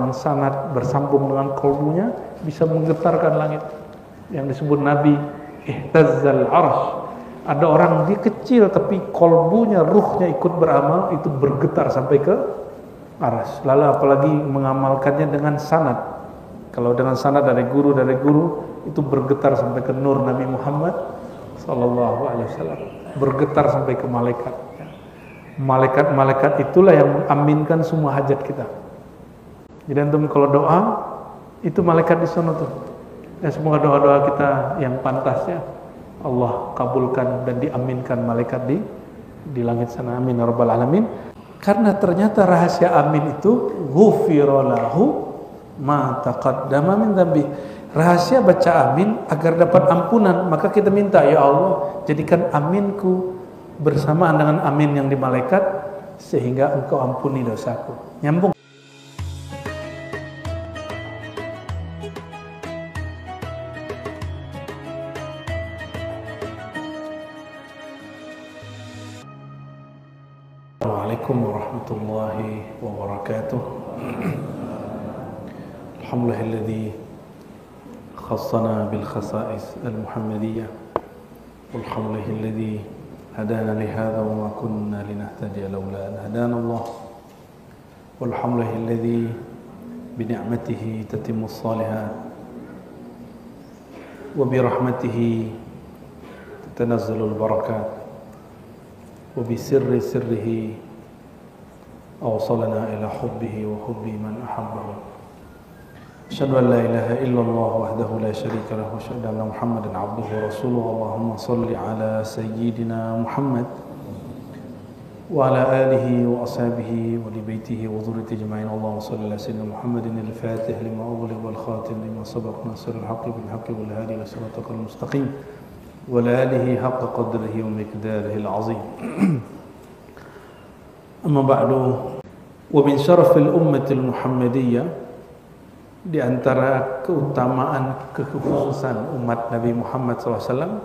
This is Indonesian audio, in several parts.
dengan sanad bersambung dengan kalbunya bisa menggetarkan langit. Yang disebut Nabi ihtazzal arsh. Ada orang dia kecil tapi kalbunya, ruhnya ikut beramal, itu bergetar sampai ke arsy. Lalu apalagi mengamalkannya dengan sanad. Kalau dengan sanad dari guru itu bergetar sampai ke nur Nabi Muhammad sallallahu alaihi wasallam, bergetar sampai ke malaikat. Malaikat-malaikat itulah yang mengaminkan semua hajat kita. Jadi antum kalau doa itu malaikat di sana tuh. Dan semoga doa-doa kita yang pantasnya Allah kabulkan dan diaminkan malaikat di langit sana. Amin ya rabbal alamin. Karena ternyata rahasia amin itu ghufira lahu ma taqaddama min dzambi. Rahasia baca amin agar dapat ampunan, maka kita minta, ya Allah, jadikan aminku bersamaan dengan amin yang di malaikat sehingga engkau ampuni dosaku. Nyambung. Assalamualaikum warahmatullahi wabarakatuh. Alhamdulillahilladzi khassana bil khasa'is al-muhammadiyah. Alhamdulillahilladzi hadana li hadza wa ma kunna linahtadiya laula an hadana Allah. Walhamdulillahilladzi bi ni'matihi tatimmu as-salihat wa bi rahmatihi tatanazzalu al-barakat wa bi sirrihi awsalana ila hubbihi wa hubbi man ahabbahu. Asyhadu an la ilaha illallah wahdahu la syarika lahu wa asyhadu anna Muhammadan abduhu wa rasuluhu. Allahumma shalli ala sayyidina Muhammad wa ala alihi wa ashabihi wa li baitihi wa dhurriyyatihi ajma'in. Allahumma shalli ala sayyidina Muhammadin al-fatih lima ughliqa wal khatim lima sabaq nasiril haqqi bil haqqi wal hadi ila siratal mustaqim wa ala alihi haqqa qadrihi wa miqdarihi al-'azim. Amma ba'du, wa min syarafil ummatil muhammadiyah, di antara keutamaan kekhususan umat Nabi Muhammad SAW,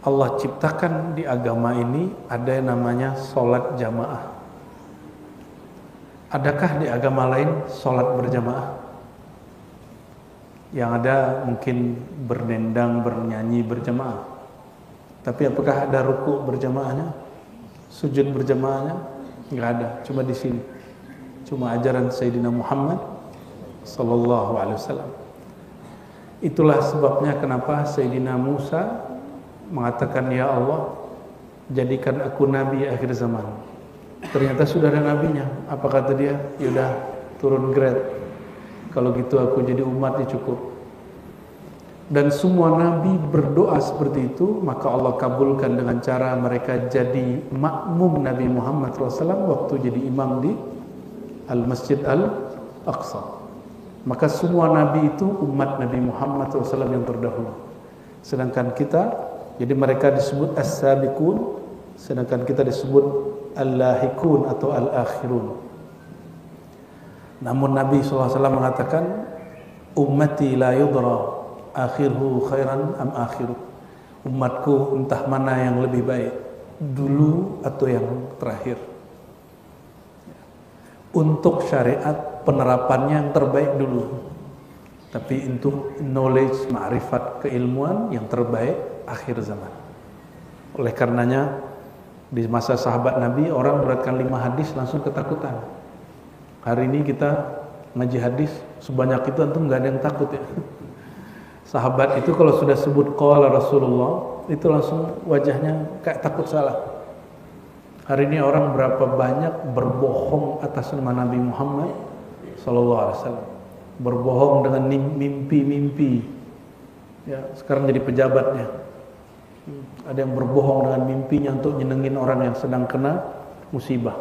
Allah ciptakan di agama ini ada yang namanya sholat jamaah. Adakah di agama lain sholat berjamaah? Yang ada mungkin berdendang, bernyanyi berjamaah. Tapi apakah ada ruku berjamaahnya? Sujud berjamaahnya? Enggak ada, cuma di sini. Cuma ajaran Sayyidina Muhammad sallallahu alaihi wasallam. Itulah sebabnya kenapa Sayyidina Musa mengatakan, ya Allah, jadikan aku nabi akhir zaman. Ternyata sudah ada nabinya. Apa kata dia? Yaudah, turun grade. Kalau gitu aku jadi umatnya cukup. Dan semua nabi berdoa seperti itu, maka Allah kabulkan dengan cara mereka jadi makmum Nabi Muhammad SAW waktu jadi imam di Al-Masjid Al-Aqsa. Maka semua nabi itu umat Nabi Muhammad SAW yang terdahulu. Sedangkan kita, jadi mereka disebut as-sabiqun, sedangkan kita disebut al-lahikun atau al-akhirun. Namun Nabi SAW mengatakan, ummati la yudra akhirhu khairan am akhiru. Umatku entah mana yang lebih baik, dulu atau yang terakhir. Untuk syariat penerapannya yang terbaik dulu, tapi untuk knowledge, ma'rifat, keilmuan yang terbaik akhir zaman. Oleh karenanya di masa sahabat Nabi orang beratkan 5 hadis langsung ketakutan. Hari ini kita ngaji hadis sebanyak itu antum nggak ada yang takut ya. Sahabat itu kalau sudah sebut qala Rasulullah itu langsung wajahnya kayak takut salah. Hari ini orang berapa banyak berbohong atas nama Nabi Muhammad sallallahu alaihi wasallam. Berbohong dengan mimpi-mimpi. Ya, sekarang jadi pejabatnya. Ada yang berbohong dengan mimpinya untuk nyenengin orang yang sedang kena musibah.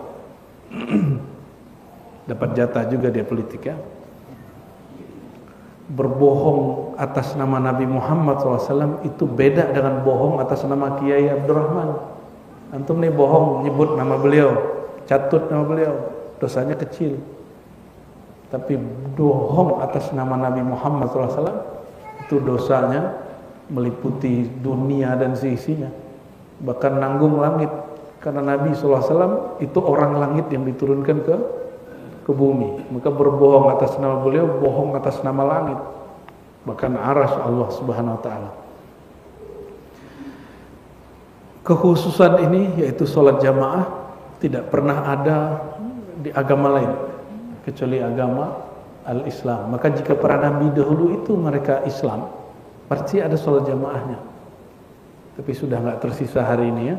Dapat jatah juga dia politik ya. Berbohong atas nama Nabi Muhammad SAW itu beda dengan bohong atas nama Kiai Abdurrahman. Antum nih bohong nyebut nama beliau, catut nama beliau, dosanya kecil. Tapi bohong atas nama Nabi Muhammad SAW itu dosanya meliputi dunia dan seisinya, bahkan nanggung langit. Karena Nabi SAW itu orang langit yang diturunkan ke ke bumi. Maka berbohong atas nama beliau, bohong atas nama langit, bahkan arsy Allah Subhanahu wa taala. Kekhususan ini yaitu sholat jamaah tidak pernah ada di agama lain kecuali agama al-Islam. Maka jika para nabi dahulu itu mereka Islam, pasti ada sholat jamaahnya. Tapi sudah nggak tersisa hari ini ya.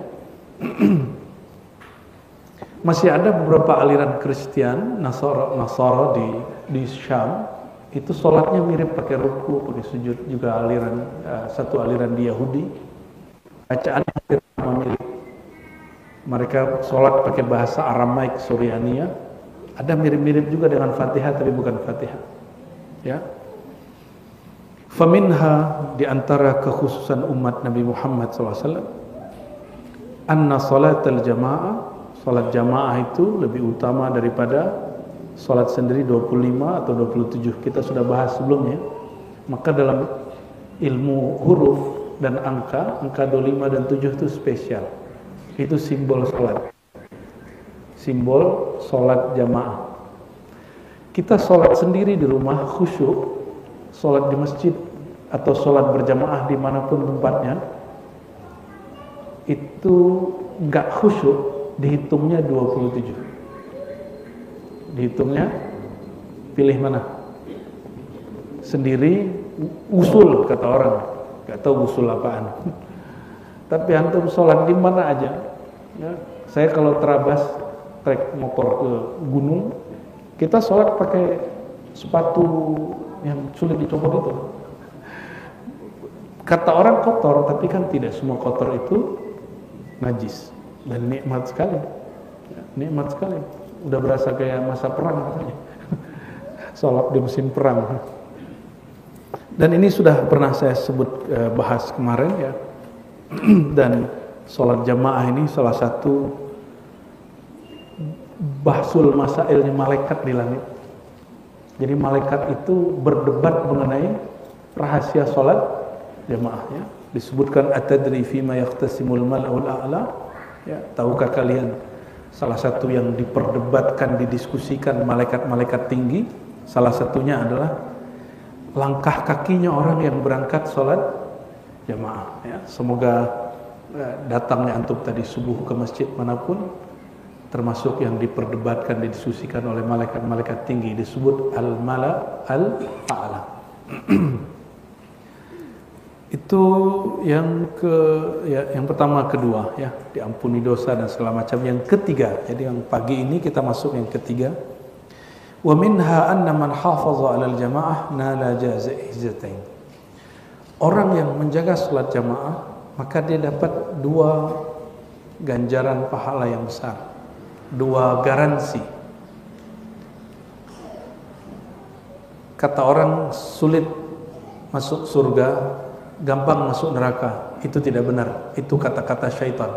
Masih ada beberapa aliran Kristen, Nasara di Syam, itu sholatnya mirip pakai ruku, pakai sujud. Juga aliran satu aliran di Yahudi, bacaannya hampir sama mirip. Mereka sholat pakai bahasa Aramaik Suryania. Ada mirip-mirip juga dengan Fatihah, tapi bukan Fatihah. Ya. Faminha, di antara kekhususan umat Nabi Muhammad SAW, anna salatal jamaah, salat jamaah itu lebih utama daripada salat sendiri 25 atau 27. Kita sudah bahas sebelumnya. Maka dalam ilmu huruf dan angka 25 dan 7 itu spesial. Itu simbol salat. Simbol salat jamaah. Kita salat sendiri di rumah khusyuk, salat di masjid atau salat berjamaah dimanapun tempatnya, itu enggak khusyuk, dihitungnya 27. Dihitungnya pilih mana? Sendiri, usul kata orang, enggak tahu usul apaan. Tapi antum sholat di mana aja. Ya, saya kalau terabas trek motor ke gunung, kita sholat pakai sepatu yang sulit dicopot itu. Kata orang kotor, tapi kan tidak semua kotor itu najis. Dan nikmat sekali. Ya, nikmat sekali. Udah berasa kayak masa perang katanya. Sholat di mesin perang. Dan ini sudah pernah saya sebut bahas kemarin ya. Dan sholat jamaah ini salah satu bahsul masailnya malaikat di langit. Jadi malaikat itu berdebat mengenai rahasia sholat jamaahnya. Disebutkan atadri fima yaqtasimul mala'ul a'la. Ya, tahukah kalian salah satu yang diperdebatkan, didiskusikan malaikat-malaikat tinggi, salah satunya adalah langkah kakinya orang yang berangkat sholat jamaah. Ya, semoga datangnya antum tadi subuh ke masjid manapun, termasuk yang diperdebatkan, didiskusikan oleh malaikat-malaikat tinggi, disebut al-mala al-a'la. Itu yang yang pertama, kedua ya, diampuni dosa dan segala macam. Yang ketiga, jadi yang pagi ini kita masuk yang ketiga. Wa minha anna man hafaza 'alal jamaah nala jaza'izatain. Orang yang menjaga salat jamaah, maka dia dapat dua ganjaran pahala yang besar, dua garansi. Kata orang sulit masuk surga, gampang masuk neraka, itu tidak benar. Itu kata-kata syaitan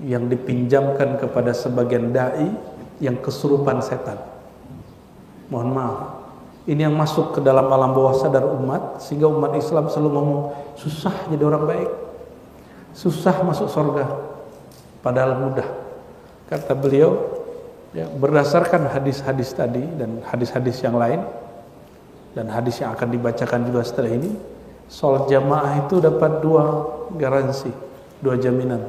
yang dipinjamkan kepada sebagian dai yang kesurupan setan. Mohon maaf, ini yang masuk ke dalam alam bawah sadar umat, sehingga umat Islam selalu ngomong susah jadi orang baik, susah masuk surga, padahal mudah. Kata beliau ya, berdasarkan hadis-hadis tadi dan hadis-hadis yang lain dan hadis yang akan dibacakan juga setelah ini, sholat jamaah itu dapat dua garansi, dua jaminan.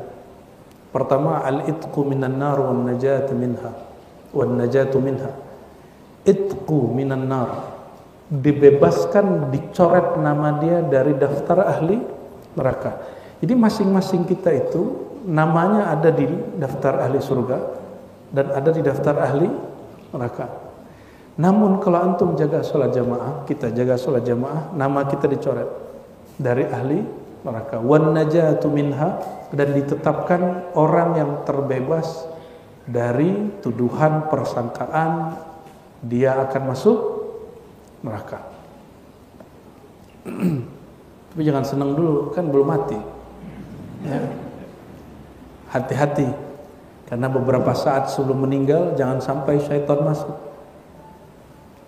Pertama, al-itqu minan nar wan najatu minha, wan najatu minha. Itqu minan nar, dibebaskan, dicoret nama dia dari daftar ahli neraka. Jadi masing-masing kita itu namanya ada di daftar ahli surga dan ada di daftar ahli neraka. Namun kalau antum jaga sholat jamaah, kita jaga sholat jamaah, nama kita dicoret dari ahli neraka. Wan najatu minha, dan ditetapkan orang yang terbebas dari tuduhan, persangkaan dia akan masuk neraka. Tapi jangan senang dulu, kan belum mati ya. Hati-hati, karena beberapa saat sebelum meninggal jangan sampai syaitan masuk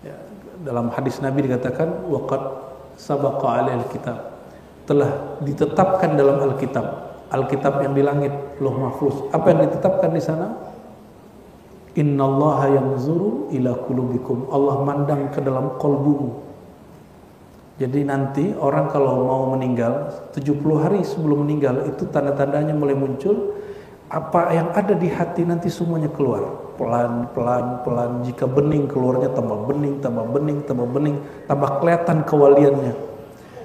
ya. Dalam hadis Nabi dikatakan waqad sabaqa alail kitab, telah ditetapkan dalam Alkitab. Alkitab yang di langit, Lauh Mahfuz. Apa yang ditetapkan di sana? Innallaha yanzuru ila qulubikum. Allah mandang ke dalam kolbumu. Jadi nanti orang kalau mau meninggal 70 hari sebelum meninggal itu tanda-tandanya mulai muncul. Apa yang ada di hati nanti semuanya keluar. Pelan. Jika bening keluarnya tambah bening, tambah kelihatan kewaliannya.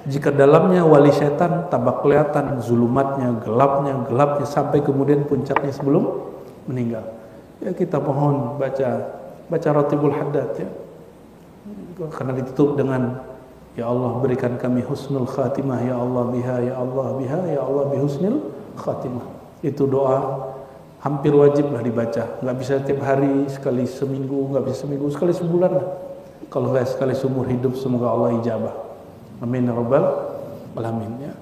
Jika dalamnya wali setan tambah kelihatan zulumatnya, gelapnya sampai kemudian puncaknya sebelum meninggal. Ya kita mohon baca Ratibul Haddad ya. Karena ditutup dengan ya Allah berikan kami husnul khatimah, ya Allah biha, ya Allah biha, ya Allah bihusnil khatimah. Itu doa hampir wajib lah dibaca. Nggak bisa tiap hari, sekali seminggu, nggak bisa seminggu, sekali sebulan lah. Kalau nggak sekali seumur hidup, semoga Allah ijabah. Amin ya rabbal alamin ya.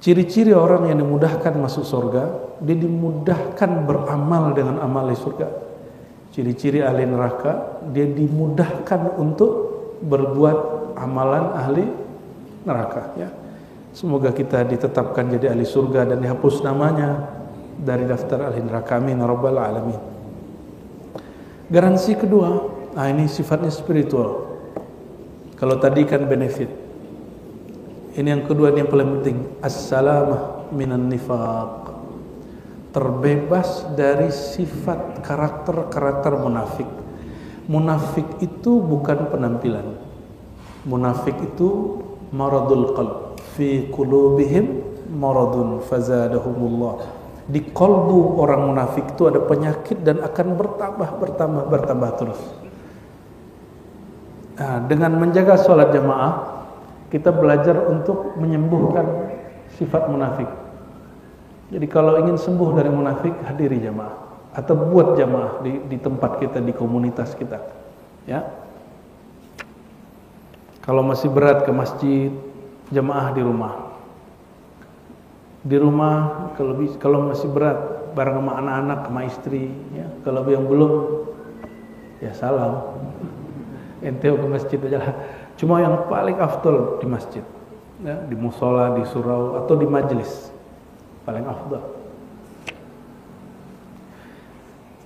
Ciri-ciri orang yang dimudahkan masuk surga, dia dimudahkan beramal dengan amal di surga. Ciri-ciri ahli neraka, dia dimudahkan untuk berbuat amalan ahli neraka ya. Semoga kita ditetapkan jadi ahli surga dan dihapus namanya dari daftar ahli neraka. Amin ya rabbal alamin. Garansi kedua, nah ini sifatnya spiritual. Kalau tadi kan benefit. Ini yang kedua, ini yang paling penting. As-salamah minan nifaq. Terbebas dari sifat karakter munafik. Munafik itu bukan penampilan. Munafik itu maradul qalb. Fi qulubihim maradun fazadahumullah. Di kolbu orang munafik itu ada penyakit dan akan bertambah terus. Nah, dengan menjaga sholat jamaah, kita belajar untuk menyembuhkan sifat munafik. Jadi kalau ingin sembuh dari munafik, hadiri jamaah atau buat jamaah di tempat kita, di komunitas kita. Ya. Kalau masih berat ke masjid, jamaah di rumah. Di rumah kalau masih berat bareng sama anak-anak, sama istri, ya. Kalau yang belum, ya salam. Ente ke masjid aja lah. Cuma yang paling afdal di masjid, ya, di musola, di surau atau di majelis. Paling afdal.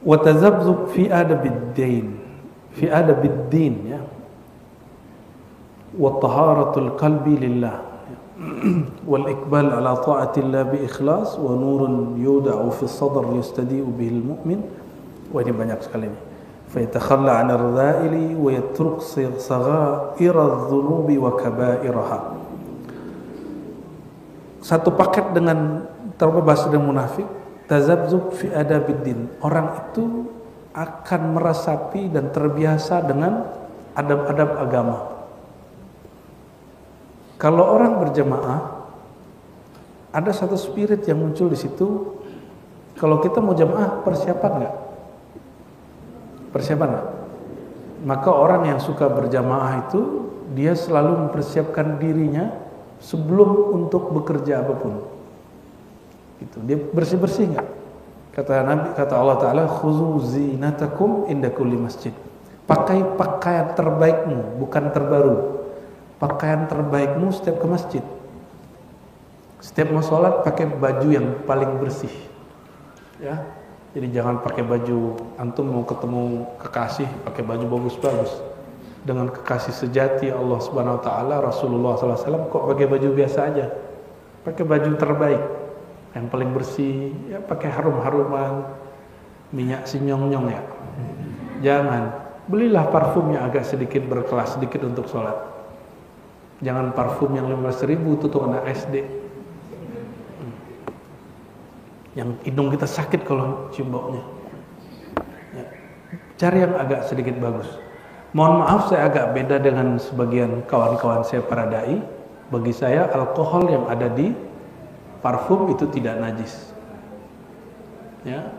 Wa tazabzub fi adabid din ya. Wa taharatul qalbi lillah. Wal iqbal ala ta'atillah bi ikhlas wa nurun yuda'u fi sadr yastadi'u bihi al-mu'min. Wah, ini banyak sekali ini. Fa yatakhalla 'an ar-radha'ili wa yatruk sagha'ira adh-dhunubi wa kaba'iraha. Satu paket dengan terbebas dari munafik, tazabzub fi adabiddin. Orang itu akan meresapi dan terbiasa dengan adab-adab agama. Kalau orang berjamaah, ada satu spirit yang muncul di situ. Kalau kita mau jamaah, persiapan nggak? Persiapan nggak? Maka orang yang suka berjamaah itu, dia selalu mempersiapkan dirinya sebelum untuk bekerja apapun. Gitu. Dia bersih-bersih nggak? Kata Allah Ta'ala, khuzu zinatakum inda kulli masjid. Pakai pakaian terbaikmu, bukan terbaru. Pakaian terbaikmu setiap ke masjid. Setiap mau sholat pakai baju yang paling bersih. Ya, jadi jangan pakai baju antum mau ketemu kekasih pakai baju bagus-bagus. Dengan kekasih sejati Allah Subhanahu Wa Taala, Rasulullah SAW kok pakai baju biasa aja? Pakai baju terbaik, yang paling bersih. Ya pakai harum-haruman, minyak sinyong-nyong ya. Jangan belilah parfum yang agak sedikit berkelas sedikit untuk sholat. Jangan parfum yang 15.000 itu tuh anak SD. Yang hidung kita sakit kalau cium baunya. Ya. Cari yang agak sedikit bagus. Mohon maaf saya agak beda dengan sebagian kawan-kawan saya para dai. Bagi saya alkohol yang ada di parfum itu tidak najis. Ya.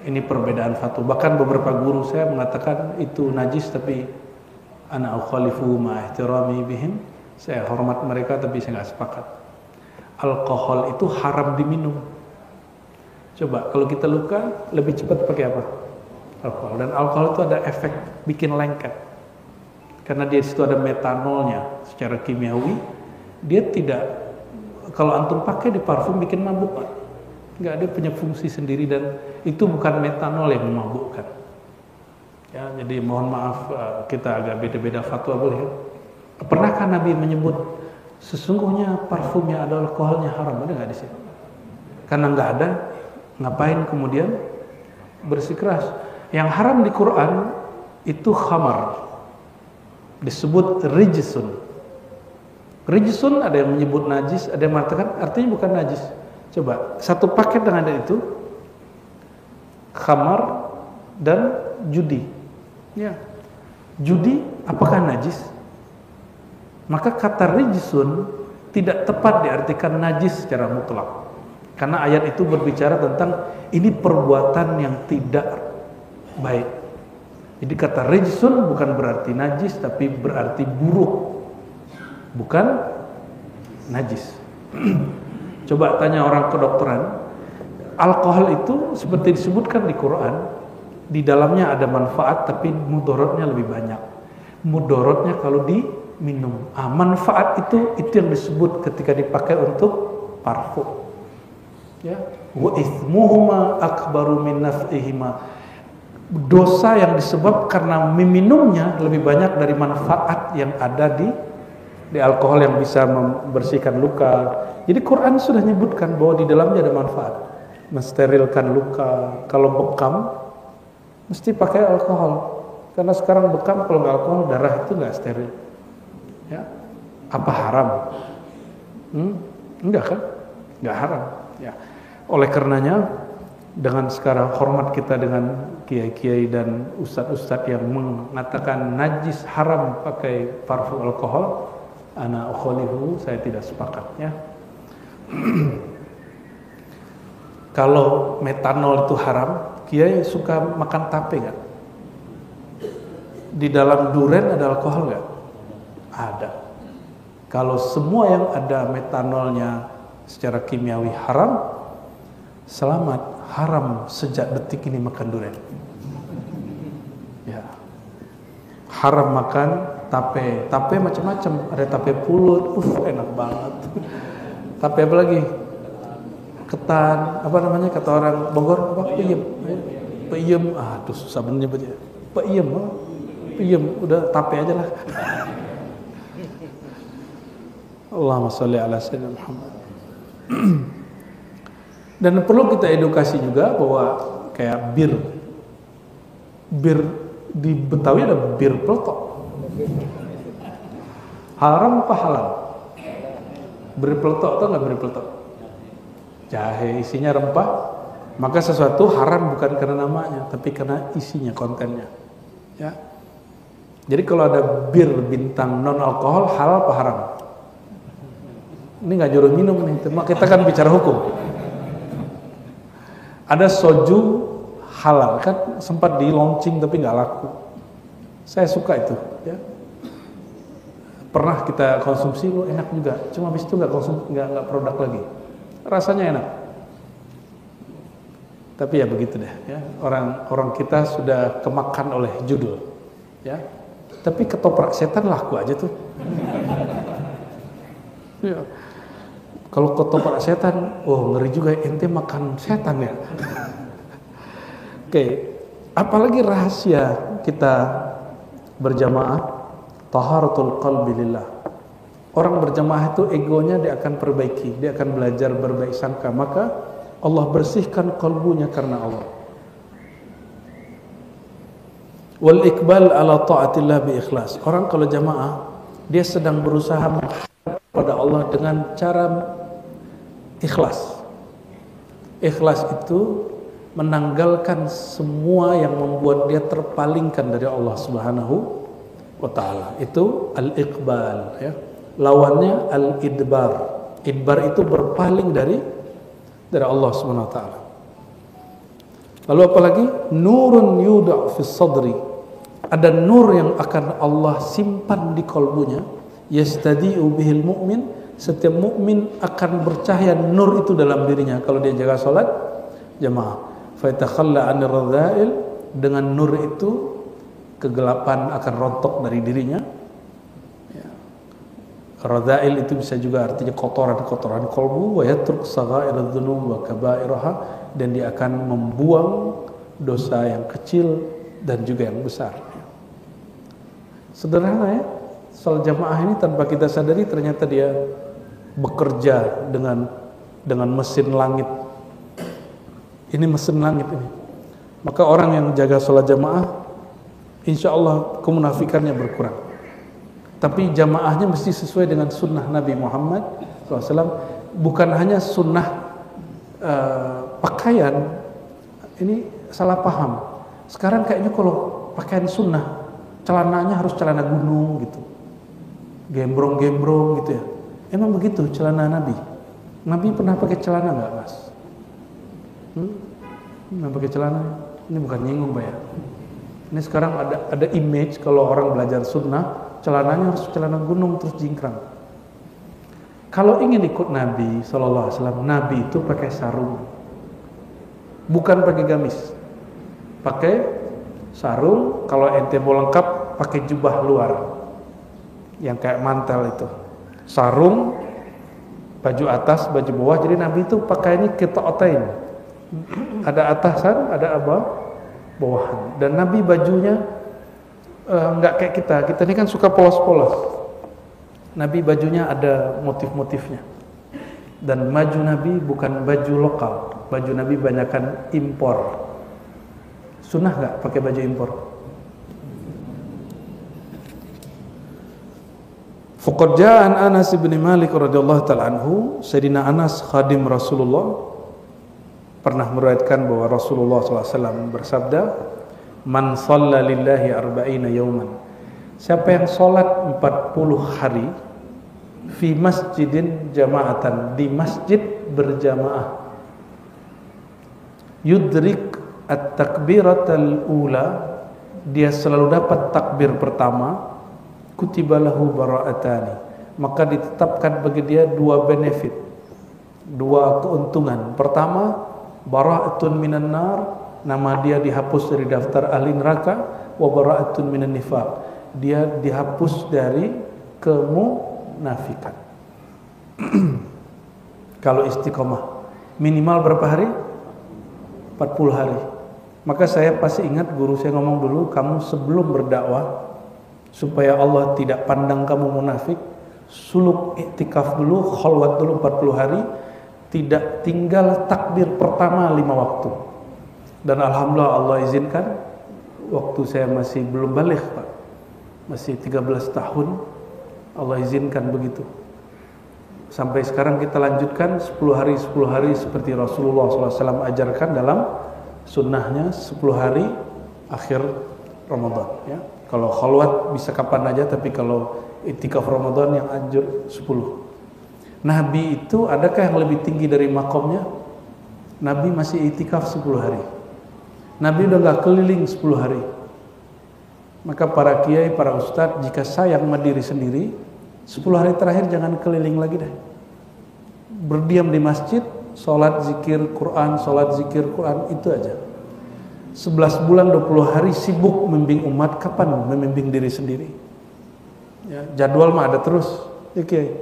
Ini perbedaan fatwa. Bahkan beberapa guru saya mengatakan itu najis, tapi ana ukhalifu ma ihtirami bihim. Saya hormat mereka tapi saya nggak sepakat. Alkohol itu haram diminum. Coba kalau kita luka lebih cepat pakai apa? Alkohol. Dan alkohol itu ada efek bikin lengket. Karena dia situ ada metanolnya secara kimiawi. Dia tidak, kalau antum pakai di parfum bikin mabuk, Pak. Nggak, dia punya fungsi sendiri dan itu bukan metanol yang memabukkan. Ya, jadi mohon maaf kita agak beda-beda fatwa boleh ya? Pernahkah Nabi menyebut sesungguhnya parfum yang ada alkoholnya haram? Ada nggak di sini? Karena nggak ada, ngapain kemudian bersikeras? Yang haram di Quran itu khamar, disebut rijsun. Rijsun ada yang menyebut najis, ada yang mengatakan artinya bukan najis. Coba satu paket dengan ada itu, khamar dan judi. Ya, judi apakah najis? Maka kata rijsun tidak tepat diartikan najis secara mutlak. Karena ayat itu berbicara tentang ini perbuatan yang tidak baik. Jadi kata rijsun bukan berarti najis, tapi berarti buruk, bukan najis. Coba tanya orang kedokteran, alkohol itu seperti disebutkan di Quran, di dalamnya ada manfaat tapi mudorotnya lebih banyak. Mudorotnya kalau diminum. Manfaat itu yang disebut ketika dipakai untuk parfum. Ya, wa itsmuhuma akbaru min naf'ihima. Dosa yang disebab karena meminumnya lebih banyak dari manfaat yang ada di alkohol yang bisa membersihkan luka. Jadi Quran sudah menyebutkan bahwa di dalamnya ada manfaat, mensterilkan luka. Kalau bekam mesti pakai alkohol, karena sekarang bekam kalau nggak alkohol darah itu nggak steril. Ya, apa haram? Enggak kan? Nggak haram. Ya, oleh karenanya dengan sekarang hormat kita dengan kiai-kiai dan ustadz-ustadz yang mengatakan najis haram pakai parfum alkohol, ana ukhalifu, saya tidak sepakat ya. Kalau metanol itu haram, kiai suka makan tape nggak? Di dalam duren ada alkohol nggak? Ada. Kalau semua yang ada metanolnya secara kimiawi haram, selamat, haram sejak detik ini makan duren. Ya, haram makan tape. Tape macam-macam. Ada tape pulut, enak banget. Tape apa lagi? Ketan, apa namanya kata orang Bogor, apa? Peyem. Peyem, aduh susah bener nyebutnya. Peyem, peyem, udah tape aja lah. Allahumma sholli ala sayyidina Muhammad. Dan perlu kita edukasi juga bahwa kayak bir di Betawi ada bir peletok. Haram apa halal? Bir peletok atau nggak bir peletok? Jahe isinya rempah, maka sesuatu haram bukan karena namanya, tapi karena isinya, kontennya. Ya. Jadi kalau ada bir bintang non alkohol halal apa haram? Ini nggak juru minum nih, kita kan bicara hukum. Ada soju halal kan sempat di launching tapi nggak laku. Saya suka itu. Ya. Pernah kita konsumsi, enak juga. Cuma habis itu nggak produk lagi. Rasanya enak. Tapi ya begitu deh. Ya. Orang kita sudah kemakan oleh judul. Ya. Tapi ketoprak setan laku aja tuh. Ya. Kalau ketoprak setan, ngeri juga ente makan setan ya. Oke, apalagi rahasia kita berjamaah, taharatul qalbi lillah. Orang berjamaah itu egonya dia akan perbaiki, dia akan belajar berbaik sangka, maka Allah bersihkan kalbunya karena Allah. Wal iqbal ala ta'atillah bi ikhlas. Orang kalau jamaah, dia sedang berusaha pada Allah dengan cara ikhlas. Ikhlas itu menanggalkan semua yang membuat dia terpalingkan dari Allah Subhanahu wa taala. Itu al-iqbal ya. Lawannya al-idbar. Idbar itu berpaling dari Allah Subhanahu wa taala. Lalu apalagi nurun yuda' fi sadri. Ada nur yang akan Allah simpan di kalbunya, yastadi'u bihil mu'min. Setiap mukmin akan bercahaya nur itu dalam dirinya kalau dia jaga salat jamaah. Fa yatakhalla 'anir radha'il, dengan nur itu kegelapan akan rontok dari dirinya. Ya. Radha'il itu bisa juga artinya kotoran-kotoran kalbu, wa yatruk sagha'irad dzunub wa kaba'iraha, dan dia akan membuang dosa yang kecil dan juga yang besar. Sederhana ya, sholat jamaah ini tanpa kita sadari ternyata dia bekerja dengan mesin langit. Ini mesin langit ini. Maka orang yang jaga sholat jamaah, insya Allah kemunafikannya berkurang. Tapi jamaahnya mesti sesuai dengan sunnah Nabi Muhammad SAW. Bukan hanya sunnah pakaian. Ini salah paham. Sekarang kayaknya kalau pakaian sunnah, celananya harus celana gunung gitu, gembrong-gembrong gitu ya. Emang begitu celana Nabi? Nabi pernah pakai celana nggak, Mas? Nggak pakai celana? Ini bukan nyinggung, Pak ya. Ini sekarang ada image kalau orang belajar sunnah, celananya harus celana gunung terus jingkrang. Kalau ingin ikut Nabi SAW, Nabi itu pakai sarung, bukan pakai gamis. Pakai sarung, kalau ente mau lengkap pakai jubah luar yang kayak mantel itu. Sarung, baju atas, baju bawah. Jadi Nabi itu pakainya qita'atain. Ada atasan, ada bawahan. Dan Nabi bajunya nggak kayak kita. Kita ini kan suka polos-polos. Nabi bajunya ada motif-motifnya. Dan baju Nabi bukan baju lokal. Baju Nabi banyakkan impor. Sunnah nggak pakai baju impor? Faqad jaa an Anas bin Malik radhiyallahu ta'ala anhu, Sayyidina Anas khadim Rasulullah pernah meriwayatkan bahwa Rasulullah SAW bersabda, "Man shalla lillahi arba'ina yawman." Siapa yang salat 40 hari fi masjidin jama'atan, di masjid berjamaah, yudrik at-takbiratal ula, dia selalu dapat takbir pertama, kutibalahu bara'atani, maka ditetapkan bagi dia dua benefit, dua keuntungan. Pertama, bara'atun minan nar, nama dia dihapus dari daftar ahli neraka, wa bara'atun minan nifaq, dia dihapus dari kemunafikan. Kalau istiqomah minimal berapa hari? 40 hari. Maka saya pasti ingat guru saya ngomong dulu, kamu sebelum berdakwah supaya Allah tidak pandang kamu munafik, suluk iktikaf dulu, khalwat dulu 40 hari, tidak tinggal takbir pertama 5 waktu. Dan alhamdulillah Allah izinkan, waktu saya masih belum baligh, Pak, masih 13 tahun, Allah izinkan begitu. Sampai sekarang kita lanjutkan 10 hari seperti Rasulullah SAW ajarkan dalam sunnahnya, 10 hari akhir Ramadan ya. Kalau khalwat bisa kapan aja, tapi kalau iktikaf Ramadan yang anjur 10. Nabi itu adakah yang lebih tinggi dari makomnya? Nabi masih iktikaf 10 hari. Nabi udah gak keliling 10 hari. Maka para kiai, para ustadz, jika sayang sama diri sendiri, 10 hari terakhir jangan keliling lagi deh. Berdiam di masjid, sholat zikir Quran, itu aja. 11 bulan 20 hari sibuk membimbing umat, kapan membimbing diri sendiri? Ya, jadwal mah ada terus, ya kiai.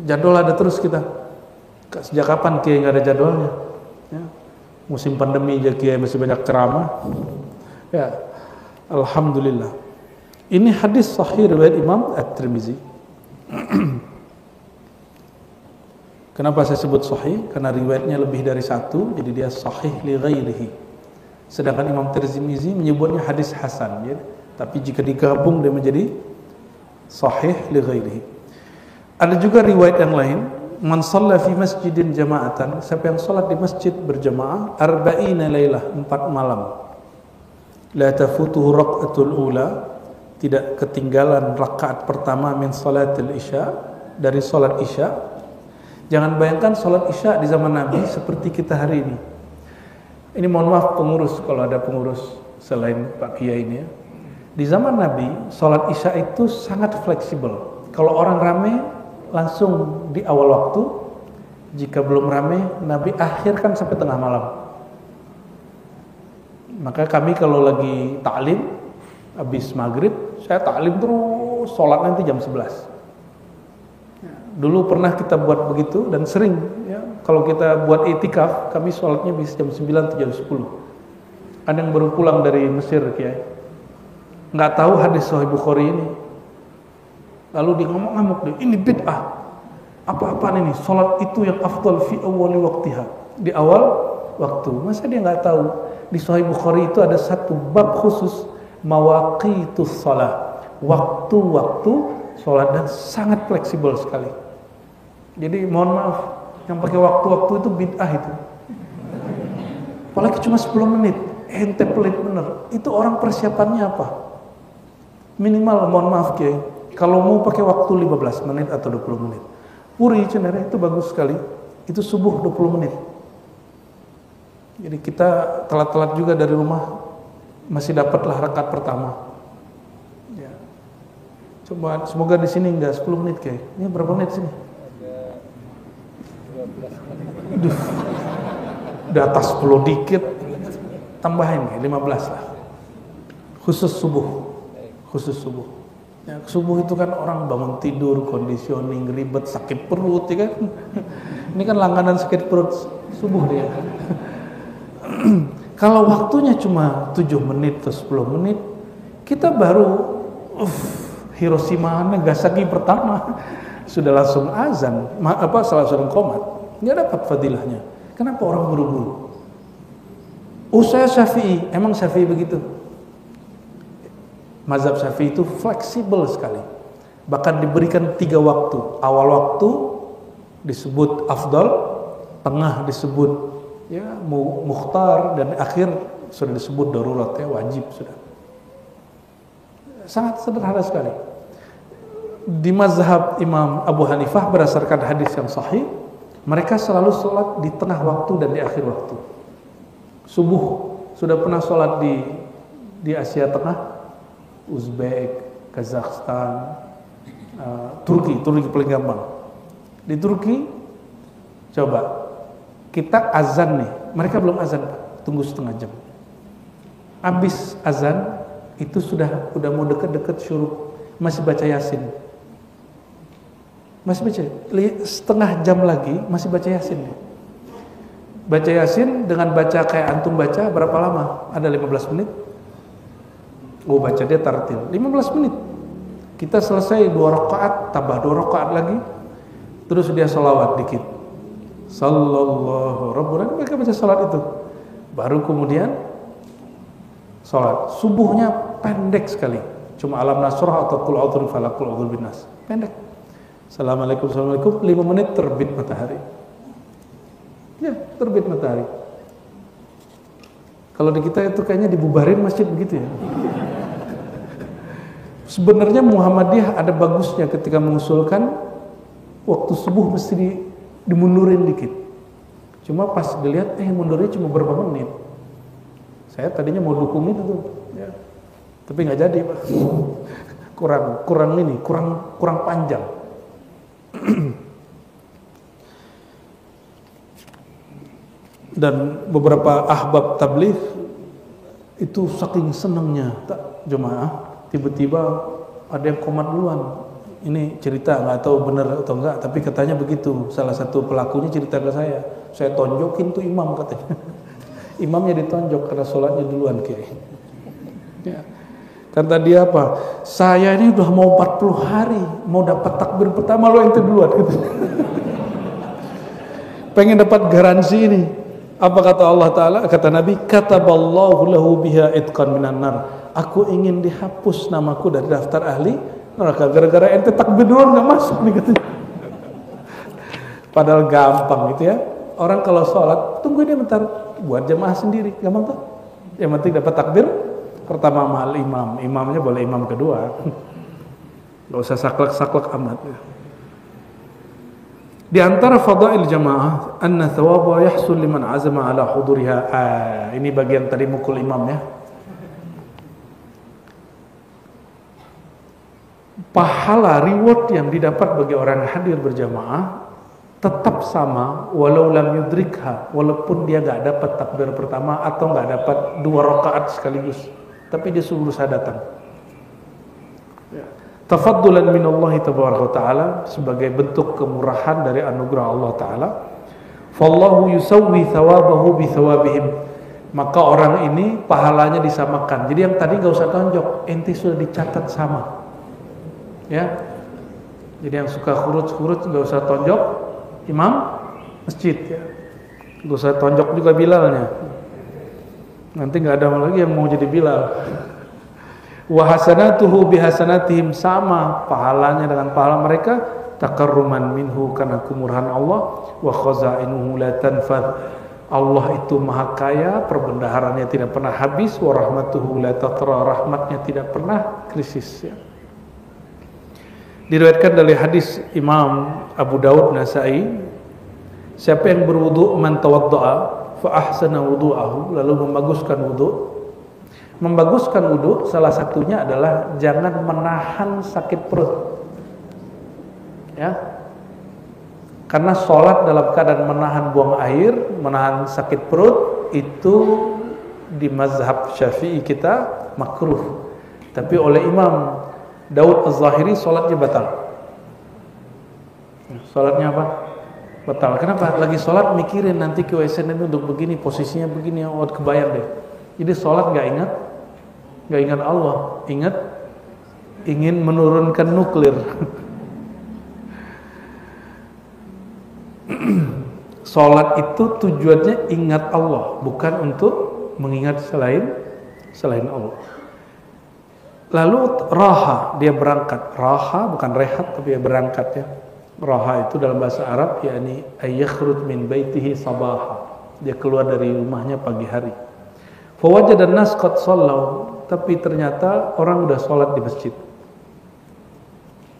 Jadwal ada terus kita. Sejak kapan kiai nggak ada jadwalnya? Ya. Musim pandemi aja kiai masih banyak ceramah. Ya, alhamdulillah. Ini hadis sahih riwayat Imam At-Tirmizi. Kenapa saya sebut sahih? Karena riwayatnya lebih dari satu, jadi dia sahih li ghairihi. Sedangkan Imam Tirmizi menyebutnya hadis hasan, ya. Tapi jika digabung dia menjadi sahih li ghairihi. Ada juga riwayat yang lain, man shalla fi masjidin jama'atan, siapa yang salat di masjid berjamaah, arba'ina lailah, 4 malam. La tafutuhu raq'atul ula, tidak ketinggalan rakaat pertama min salatil isya, dari salat isya. Jangan bayangkan salat isya di zaman Nabi seperti kita hari ini. Ini mohon maaf pengurus, kalau ada pengurus selain Pak Kiai ini ya. Di zaman Nabi, salat isya itu sangat fleksibel. Kalau orang ramai, langsung di awal waktu. Jika belum ramai, Nabi akhirkan sampai tengah malam. Maka kami kalau lagi taklim, habis maghrib, saya taklim terus, sholat nanti jam 11. Dulu pernah kita buat begitu, dan sering ya, kalau kita buat itikaf, kami sholatnya bisa jam 9 atau jam 10. Ada yang baru pulang dari Mesir, Kiai. Nggak tahu hadis Sahih Bukhari ini. Lalu dia ngamuk-ngamuk, ini bid'ah. Apa-apaan ini? Salat itu yang afdal fi awwali waqtiha. Di awal waktu. Masa dia nggak tahu? Di Sahih Bukhari itu ada satu bab khusus mawaqitus shalah. Waktu-waktu salat, dan sangat fleksibel sekali. Jadi mohon maaf, yang pakai waktu-waktu itu bid'ah itu. Apalagi cuma 10 menit. Ente pelit bener. Itu orang persiapannya apa? Minimal, mohon maaf Kiai, kalau mau pakai waktu 15 menit atau 20 menit. Puri cenderung itu bagus sekali. Itu subuh 20 menit. Jadi kita telat-telat juga dari rumah, masih dapatlah rakaat pertama. Ya. Coba semoga di sini enggak 10 menit Kiai. Ini berapa menit sini? Aduh. Di atas 10 dikit. Tambahin Kiai, 15 lah. Khusus subuh. Ya, subuh itu kan orang bangun tidur, conditioning, ribet, sakit perut, ya kan? Ini kan langganan sakit perut subuh dia. Kalau waktunya cuma 7 menit atau 10 menit, kita baru Hiroshima, Nagasaki pertama sudah langsung azan, langsung qomat, nggak dapat fadilahnya. Kenapa orang buru-buru? Saya Syafi'i, emang Syafi'i begitu? Mazhab Syafi'i itu fleksibel sekali. Bahkan diberikan 3 waktu. Awal waktu disebut afdal, tengah disebut ya mukhtar, dan akhir sudah disebut darurat, ya wajib sudah. Sangat sederhana sekali. Di mazhab Imam Abu Hanifah berdasarkan hadis yang sahih, mereka selalu sholat di tengah waktu dan di akhir waktu. Subuh sudah pernah sholat di Asia Tengah, Uzbek, Kazakhstan, Turki paling gampang. Di Turki, coba kita azan nih, mereka belum azan, tunggu setengah jam. Habis azan itu sudah mau deket-deket syuruk, masih baca Yasin. Masih baca, setengah jam lagi masih baca Yasin. Baca Yasin dengan baca kayak antum baca berapa lama? Ada 15 menit. Baca dia tartil 15 menit. Kita selesai 2 rakaat, tambah 2 rakaat lagi. Terus dia sholawat dikit. Sallallahu Rabbuna, mereka baca salat itu. Baru kemudian salat. Subuhnya pendek sekali. Cuma alam nasrah atau qul a'udzu birabbil falaq, qul a'udzu birabbin nas. Pendek. Assalamualaikum, 5 menit terbit matahari. Ya, terbit matahari. Kalau di kita itu kayaknya dibubarin masjid begitu ya. Sebenarnya Muhammadiyah ada bagusnya ketika mengusulkan waktu subuh mesti dimundurin dikit. Cuma pas dilihat, mundurnya cuma berapa menit. Saya tadinya mau dukung itu tuh, ya. Tapi nggak jadi Pak. kurang panjang. Dan beberapa ahbab tabligh itu saking senangnya jemaah, tiba-tiba ada yang komat duluan. Ini cerita, nggak tahu benar atau enggak, tapi katanya begitu. Salah satu pelakunya cerita ke saya tonjokin tuh imam katanya. Imamnya ditonjok karena sholatnya duluan Kiai. Ya. Kata dia apa? Saya ini udah mau 40 hari mau dapat takbir pertama, lo ente duluan gitu. Pengen dapat garansi ini. Apa kata Allah Ta'ala? Kata Nabi, kataballahu lahu biha itqan minan nar. Aku ingin dihapus namaku dari daftar ahli neraka gara-gara ente takbir duluan gak masuk nih katanya. Padahal gampang gitu ya. Orang kalau sholat tunggu dia bentar, buat jemaah sendiri, gampang tuh. Yang penting dapat takbir pertama mahal imam, imamnya boleh imam kedua. Gak usah saklek-saklek amat. Di antara fadail jamaah, anna thawaba yahsul liman azama ala huduriha. Ini bagian tadi mukul imam ya. Pahala reward yang didapat bagi orang yang hadir berjamaah tetap sama walau lam yudrikha, walaupun dia gak dapat takbir pertama atau gak dapat 2 rakaat sekaligus, tapi dia suruh saya datang. Tafaddulan minallahi tabaraka ta'ala, sebagai bentuk kemurahan dari anugerah Allah Ta'ala. Fallahu yusawwi thawabahu bi thawabihim. maka orang ini pahalanya disamakan. Jadi yang tadi nggak usah tonjok, ente sudah dicatat sama. Ya, jadi yang suka khurut nggak usah tonjok imam masjid, ya. Nggak usah tonjok juga Bilalnya. Nanti nggak ada lagi yang mau jadi Bilal. Wa hasanatuhu bihasanatihim, sama pahalanya dengan pahala mereka, takarruman minhu, karena kemurahan Allah, wa khazainuhu la tanfad, Allah itu maha kaya, perbendaharanya tidak pernah habis, wa rahmatuhu la tatra, rahmatnya tidak pernah krisis, ya. Diriwayatkan dari hadis Imam Abu Daud Nasai, siapa yang berwudu, man tawadda'a fa ahsana wudu'ahu, lalu membaguskan wudu. Membaguskan wudu salah satunya adalah jangan menahan sakit perut, ya. Karena sholat dalam keadaan menahan buang air, menahan sakit perut, itu di mazhab Syafi'i kita makruh. Tapi oleh Imam Daud Az-Zahiri sholatnya batal. Sholatnya apa? Batal. Kenapa? Lagi sholat mikirin nanti ke WC itu untuk begini, posisinya begini, oh kebayang deh. Jadi sholat nggak ingat Allah, ingin menurunkan nuklir. Sholat itu tujuannya ingat Allah, bukan untuk mengingat selain Allah. Lalu raha, dia berangkat. Raha bukan rehat, tapi dia berangkat, ya. Raha itu dalam bahasa Arab yakni ayyakhruj min baitihi sabaha, dia keluar dari rumahnya pagi hari. Fawajada an-nas qad sallau, tapi ternyata orang udah sholat di masjid.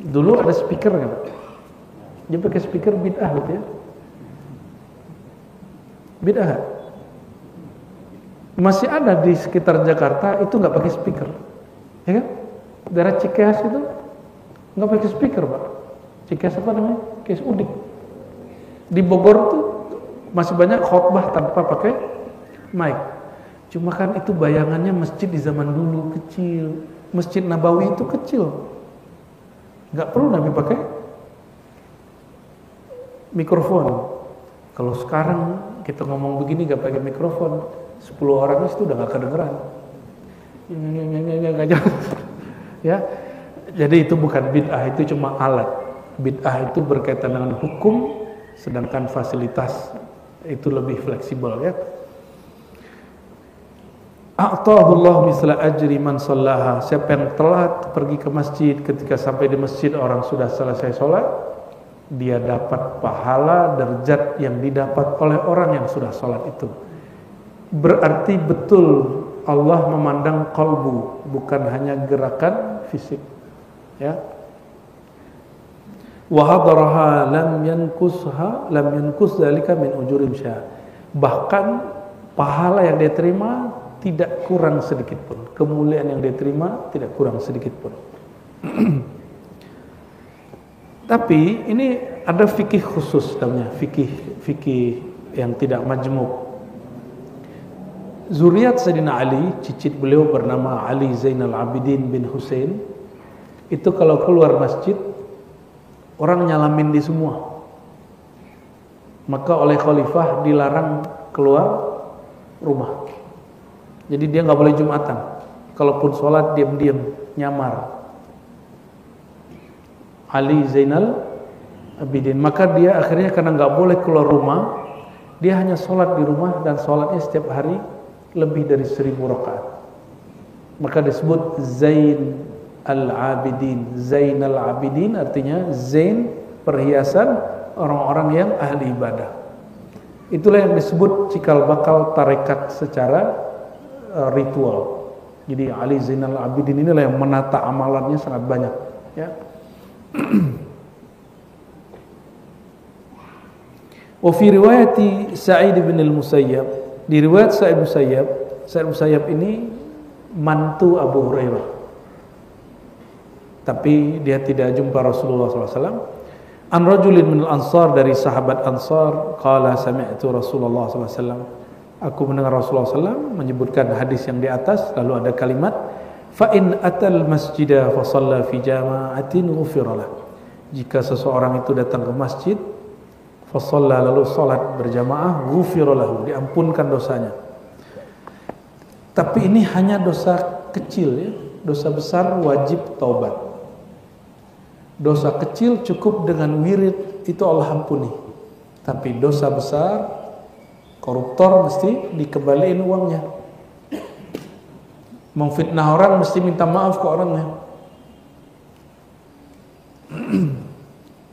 Dulu ada speaker kan? Dia pakai speaker bid'ah gitu, ya. Bid'ah. Masih ada di sekitar Jakarta itu nggak pakai speaker, ya kan? Daerah Cikeas itu nggak pakai speaker, Pak. Cikeas apa namanya? Cikeas Udik. Di Bogor tuh masih banyak khotbah tanpa pakai mic. Cuma kan itu bayangannya masjid di zaman dulu kecil. Masjid Nabawi itu kecil, nggak perlu Nabi pakai mikrofon. Kalau sekarang kita ngomong begini nggak pakai mikrofon, 10 orang itu udah nggak kedengeran. Ya, jadi itu bukan bid'ah, itu cuma alat. Bid'ah itu berkaitan dengan hukum, sedangkan fasilitas itu lebih fleksibel, ya. A'tahullah misla ajri man sallaha, siapa yang telat pergi ke masjid, ketika sampai di masjid orang sudah selesai sholat, dia dapat pahala derajat yang didapat oleh orang yang sudah sholat itu. Berarti betul Allah memandang qalbu, bukan hanya gerakan fisik, ya. Wa hadaraha lam yankus dzalika min ujurim syah. Bahkan pahala yang dia terima tidak kurang sedikit pun, kemuliaan yang dia terima tidak kurang sedikit pun. Tapi ini ada fikih khusus namanya, fikih yang tidak majmuk. Zuriat Sayyidina Ali, cicit beliau bernama Ali Zainal Abidin bin Husain, itu kalau keluar masjid orang nyalamin di semua. Maka oleh khalifah dilarang keluar rumah. Jadi dia nggak boleh Jumatan. Kalaupun sholat diam-diam, nyamar. Ali Zainal Abidin. Maka dia akhirnya karena nggak boleh keluar rumah, dia hanya sholat di rumah, dan sholatnya setiap hari lebih dari 1000 rakaat. Maka disebut Zain al-Abidin. Zain al-Abidin artinya Zain, perhiasan orang-orang yang ahli ibadah. Itulah yang disebut cikal bakal tarekat secara ritual. Jadi Ali Zainal Abidin inilah yang menata amalannya sangat banyak, ya. Wa fi riwayati Sa'id bin al-Musayyab, di riwayat Sa'id Musayyab ini mantu Abu Hurairah, tapi dia tidak jumpa Rasulullah SAW. An rajulin min al-ansar, dari sahabat Ansar, qala sami'tu Rasulullah SAW, aku mendengar Rasulullah SAW menyebutkan hadis yang di atas, lalu ada kalimat fa in atal masjidah fa shalla fi jama'atin ghufira lah. Jika seseorang itu datang ke masjid, fa shalla, lalu salat berjamaah, ghufira lahu, diampunkan dosanya. Tapi ini hanya dosa kecil ya. Dosa besar wajib taubat. Dosa kecil cukup dengan wirid, itu Allah ampuni. Tapi dosa besar, koruptor mesti dikembaliin uangnya. Memfitnah orang mesti minta maaf ke orangnya.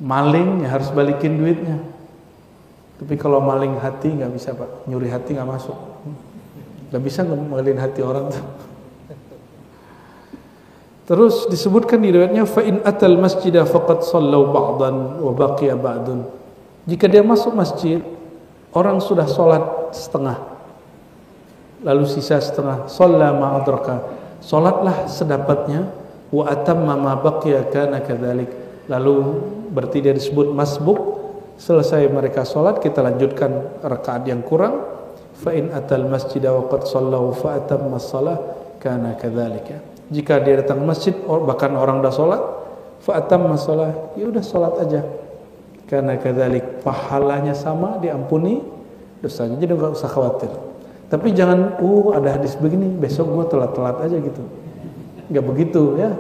Maling ya harus balikin duitnya. Tapi kalau maling hati nggak bisa Pak, nyuri hati nggak masuk. Nggak bisa ngemalin hati orang tuh. Terus disebutkan di riwayatnya fa in atal masjidah faqad sallau ba'dan wa baqiya ba'dun. Jika dia masuk masjid, orang sudah sholat setengah, lalu sisa setengah, shalla ma adraka, sholatlah sedapatnya, wa atamma ma baqiya kana kadzalik. Lalu berarti dia disebut masbuk. Selesai mereka sholat, kita lanjutkan rakaat yang kurang. Fa in atal masjidah wa qad sallau fa atamma shalah kana kadzalika. Jika dia datang ke masjid, bahkan orang dah sholat, fa'atam masalah, ya udah sholat aja. Karena kadzalik, pahalanya sama, diampuni dosanya, jadi nggak usah khawatir. Tapi jangan, ada hadis begini, besok gua telat-telat aja gitu. Nggak begitu ya.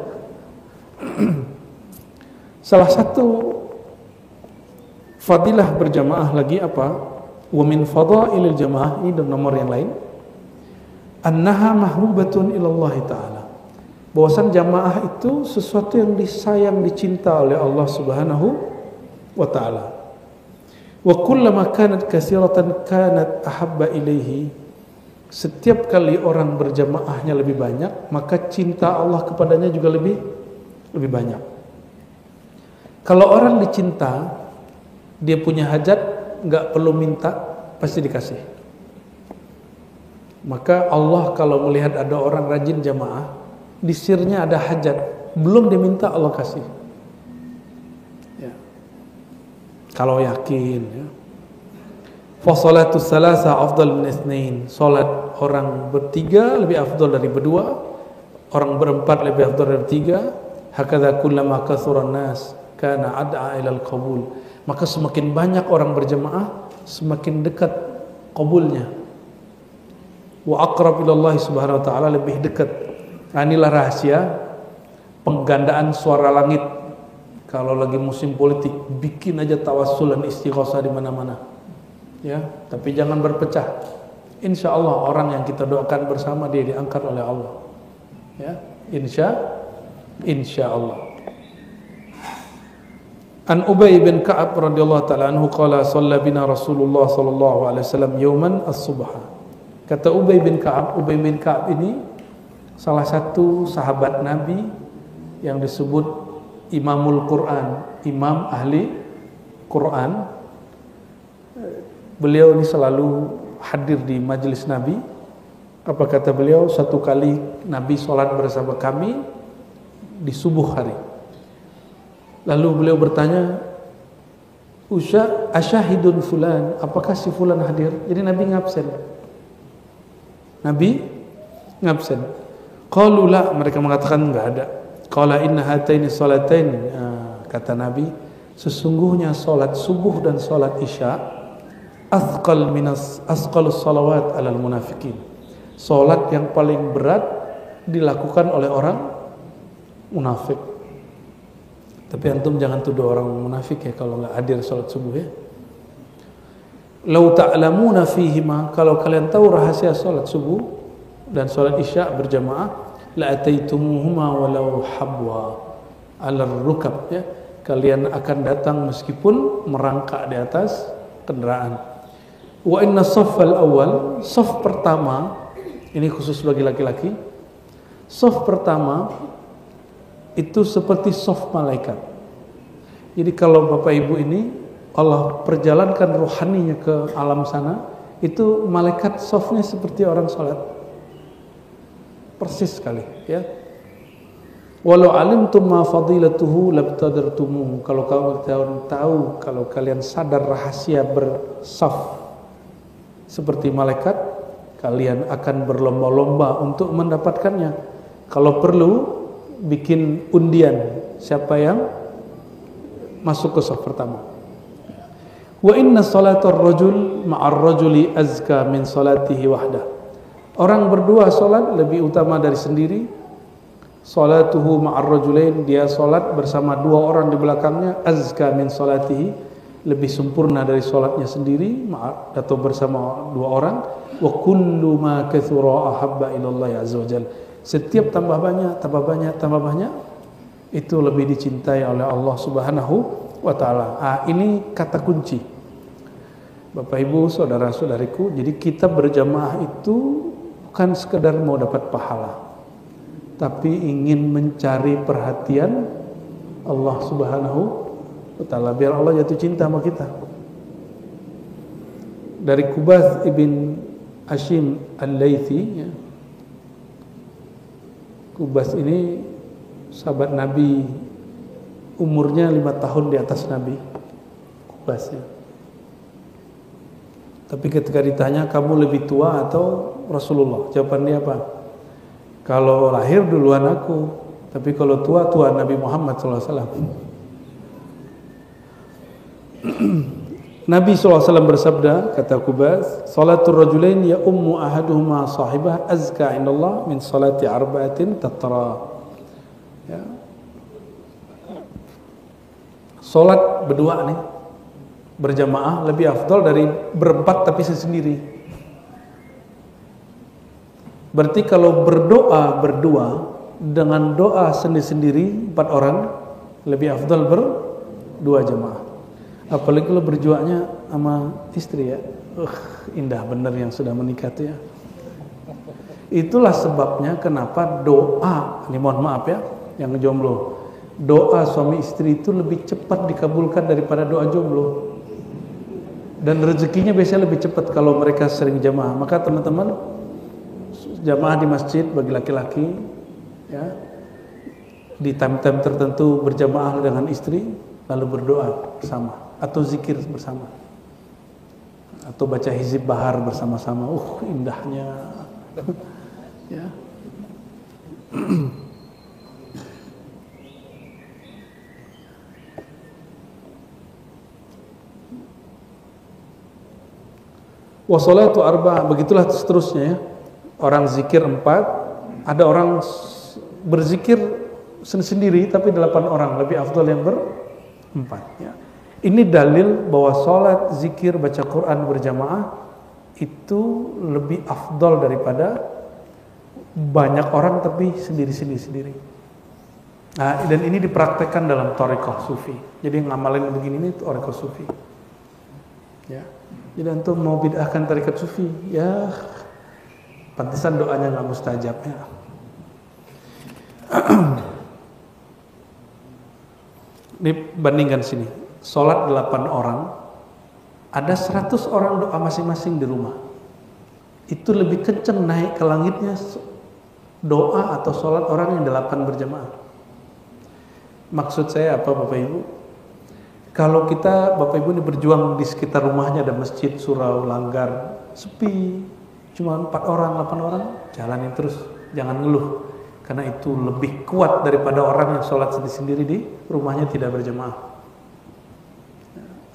Salah satu fadilah berjamaah lagi apa? Wa min fadailil jamaah, ini nomor yang lain. Annaha mahbubatun ilallahi ta'ala. Bahwasan jamaah itu sesuatu yang disayang, dicinta oleh Allah Subhanahu wa taala. Wa kullama kanat katsiratan kanat ahabba ilaihi. Setiap kali orang berjamaahnya lebih banyak, maka cinta Allah kepadanya juga lebih banyak. Kalau orang dicinta, dia punya hajat, enggak perlu minta, pasti dikasih. Maka Allah kalau melihat ada orang rajin jamaah, di sirnya ada hajat, belum diminta Allah kasih. Ya. Kalau yakin. Ya. Fa salatus salasa afdal min itsnain. Salat orang bertiga lebih afdal dari berdua, orang berempat lebih afdal dari bertiga. Hakadha kullama kathuran nas kana ad'a ilal qabul. Maka semakin banyak orang berjamaah, semakin dekat qabulnya. Wa aqrab ila Allah Subhanahu wa taala, lebih dekat. Nah, inilah rahasia penggandaan suara langit. Kalau lagi musim politik, bikin aja tawassul dan istighosah di mana-mana. Ya, tapi jangan berpecah. Insya Allah orang yang kita doakan bersama dia diangkat oleh Allah. Ya, insya Allah. An Ubay bin Ka'ab radhiyallahu taala anhu qala shalla bina Rasulullah sallallahu alaihi wasallam yawman as-subha. Kata Ubay bin Ka'ab ini salah satu sahabat Nabi yang disebut Imamul Quran, imam ahli Quran. Beliau ini selalu hadir di majelis Nabi. Apa kata beliau? Satu kali Nabi sholat bersama kami di subuh hari. Lalu beliau bertanya, asyahidun fulan, apakah si fulan hadir? Jadi Nabi ngabsen. Qalu la, mereka mengatakan enggak ada. Qala inna hataini salatain, kata Nabi, sesungguhnya salat subuh dan salat isya asqalus salawat alal munafiqin. Salat yang paling berat dilakukan oleh orang munafik. Tapi antum jangan tuduh orang munafik ya kalau enggak hadir salat subuh ya. Lau ta'lamuna fihima, kalau kalian tahu rahasia salat subuh dan sholat isya berjamaah, la ataitumuhuma walau habwa ala rukab, ya, kalian akan datang meskipun merangkak di atas kendaraan. Wa inna shaffal awal, shaf pertama, ini khusus bagi laki-laki, shaf pertama itu seperti shaf malaikat. Jadi kalau Bapak Ibu ini Allah perjalankan rohaninya ke alam sana, itu malaikat shafnya seperti orang sholat. Persis sekali, ya. Walau alimtum ma fadilatuhu labtadartumuhu. Kalau kamu tahu, kalau kalian sadar rahasia bersaf seperti malaikat, kalian akan berlomba-lomba untuk mendapatkannya. Kalau perlu bikin undian siapa yang masuk ke saf pertama. Wa inna salatar rajul ma'ar rajuli azka min salatihi wahdah. Orang berdua solat lebih utama dari sendiri. Salatuhu ma'ar rajulain, dia solat bersama dua orang di belakangnya, azka min salatihi, lebih sempurna dari solatnya sendiri atau bersama dua orang. Wa kullu ma kathura ahabba ila Allah azza wajalla. Setiap tambah banyak itu lebih dicintai oleh Allah Subhanahu wa taala. Ini kata kunci. Bapak Ibu, saudara-saudariku, jadi kita berjamaah itu bukan sekedar mau dapat pahala, tapi ingin mencari perhatian Allah Subhanahu wa taala, biar Allah jatuh cinta sama kita. Dari Kubath ibn Hashim al-Laythi, ya. Kubath ini sahabat Nabi, umurnya 5 tahun di atas Nabi. Kubath, ya. Tapi ketika ditanya, kamu lebih tua atau Rasulullah? Jawaban dia apa? Kalau lahir duluan aku, tapi kalau tua Nabi Muhammad SAW. Nabi SAW bersabda, kata Kubath, salatul rajulain ya ummu ahaduhuma sahibah azka indallah min salati arba'atin tatra. Ya. Salat berdua nih, berjamaah lebih afdal dari berempat tapi sendiri. Berarti kalau berdoa berdua dengan doa sendiri-sendiri 4 orang lebih afdal berdua jamaah. Apalagi kalau berjuangnya sama istri, ya. Indah benar yang sudah menikah tuh, ya. Itulah sebabnya kenapa doa, ini mohon maaf ya, yang jomblo, doa suami istri itu lebih cepat dikabulkan daripada doa jomblo. Dan rezekinya biasanya lebih cepat kalau mereka sering jamaah. Maka teman-teman, jamaah di masjid bagi laki-laki, ya, di time-time tertentu berjamaah dengan istri, lalu berdoa bersama atau zikir bersama atau baca hizib bahar bersama-sama. Indahnya. Ya. Wa salatu arba', begitulah seterusnya, ya. Orang zikir 4, ada orang berzikir sendiri tapi 8 orang, lebih afdal yang ber-4, ya. Ini dalil bahwa salat, zikir, baca Quran berjamaah itu lebih afdal daripada banyak orang tapi sendiri. Nah, dan ini dipraktekkan dalam thariqah sufi. Jadi ngamalin begini ini thariqah sufi. Ya. Jadi antum mau bid'ahkan thariqat sufi, ya pantesan doanya nggak mustajab, ya. Ini bandingkan sini. Salat 8 orang, ada 100 orang doa masing-masing di rumah. Itu lebih kenceng naik ke langitnya doa atau salat orang yang 8 berjamaah. Maksud saya apa, Bapak Ibu? Kalau kita, Bapak Ibu, ini berjuang di sekitar rumahnya ada masjid, surau, langgar, sepi, cuma 4 orang, 8 orang, jalanin terus, jangan ngeluh. Karena itu lebih kuat daripada orang yang sholat sendiri-sendiri di rumahnya tidak berjamaah.